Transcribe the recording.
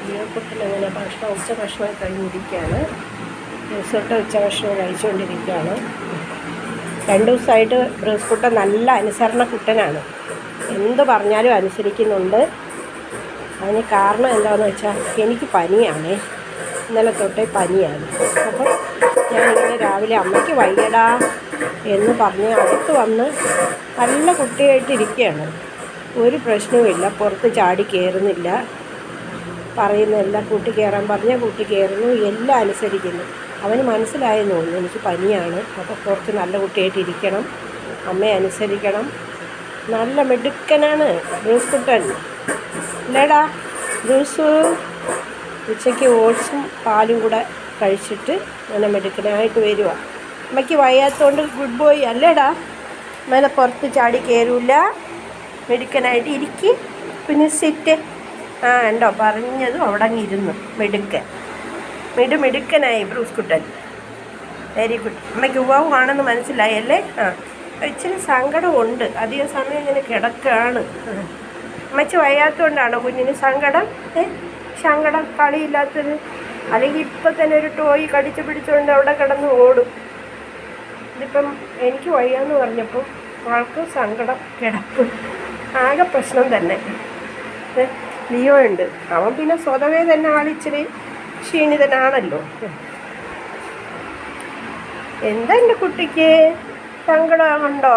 ലിയോക്കുട്ടനങ്ങനെ ഉച്ച ഭക്ഷണം കഴിഞ്ഞിരിക്കുകയാണ്. ബ്രൂസ്കുട്ടൻ ഉച്ച ഭക്ഷണം കഴിച്ചുകൊണ്ടിരിക്കുകയാണ്. 2 ദിവസമായിട്ട് ബ്രൂസ്കുട്ടൻ നല്ല അനുസരണ കുട്ടനാണ്. എന്ത് പറഞ്ഞാലും അനുസരിക്കുന്നുണ്ട്. അതിന് കാരണം എന്താണെന്ന് വെച്ചാൽ എനിക്ക് പനിയാണ്. ഇന്നലെ തൊട്ടേ പനിയാണ്. അപ്പം ഞാനിങ്ങനെ രാവിലെ അമ്മയ്ക്ക് വയ്യടാ എന്ന് പറഞ്ഞ് അടുത്ത് വന്ന് നല്ല കുട്ടിയായിട്ടിരിക്കുകയാണ്. ഒരു പ്രശ്നവുമില്ല, പുറത്ത് ചാടി കയറുന്നില്ല, പറയുന്നില്ല, കൂട്ടി കയറാൻ പറഞ്ഞാൽ കൂട്ടി കയറുന്നു, എല്ലാം അനുസരിക്കുന്നു. അവന് മനസ്സിലായെന്ന് തോന്നുന്നു എനിക്ക് പനിയാണ്, അപ്പോൾ പുറത്ത് നല്ല കുട്ടിയായിട്ടിരിക്കണം, അമ്മയെ അനുസരിക്കണം. നല്ല മിടുക്കനാണ് ബ്രൂസ്കുട്ടൻ. ഇല്ലേടാ ബ്രൂസ്? ഉച്ചയ്ക്ക് ഓട്സും പാലും കൂടെ കഴിച്ചിട്ട് അങ്ങനെ മിടുക്കനായിട്ട് വരിക. അമ്മയ്ക്ക് വയ്യാത്തതുകൊണ്ട് ഗുഡ് ബോയ് അല്ലേടാ? മേലെ പുറത്ത് ചാടി കയറില്ല, മിടുക്കനായിട്ട് ഇരിക്കും. പിന്നെ സിറ്റ്. ഉണ്ടോ പറഞ്ഞതും അവിടെ ഇരുന്നു. മിടുക്കനായി ബ്രൂസ്കുട്ടൻ. Very good. അമ്മയ്ക്ക് ഉവാവുവാണെന്ന് മനസ്സിലായി അല്ലേ? ഇച്ചിരി സങ്കടമുണ്ട്, അധികം സമയം ഇങ്ങനെ കിടക്കുകയാണ്. അമ്മച്ചി വയ്യാത്തതുകൊണ്ടാണോ കുഞ്ഞിന് സങ്കടം? സങ്കടം കളിയില്ലാത്തത്? അല്ലെങ്കിൽ ഇപ്പം തന്നെ ഒരു ടോയ് കടിച്ചു പിടിച്ചുകൊണ്ട് അവിടെ കിടന്ന് ഓടും. ഇതിപ്പം എനിക്ക് വയ്യാന്ന് പറഞ്ഞപ്പം ആൾക്ക് സങ്കടം, കിടപ്പ്, ആകെ പ്രശ്നം തന്നെ. ലിയോ ഉണ്ട്, അവൻ പിന്നെ സ്വതവേ തന്നെ ആളിച്ചിരി ക്ഷീണിതനാണല്ലോ. എന്താ എൻ്റെ കുട്ടിക്ക് സങ്കടമുണ്ടോ?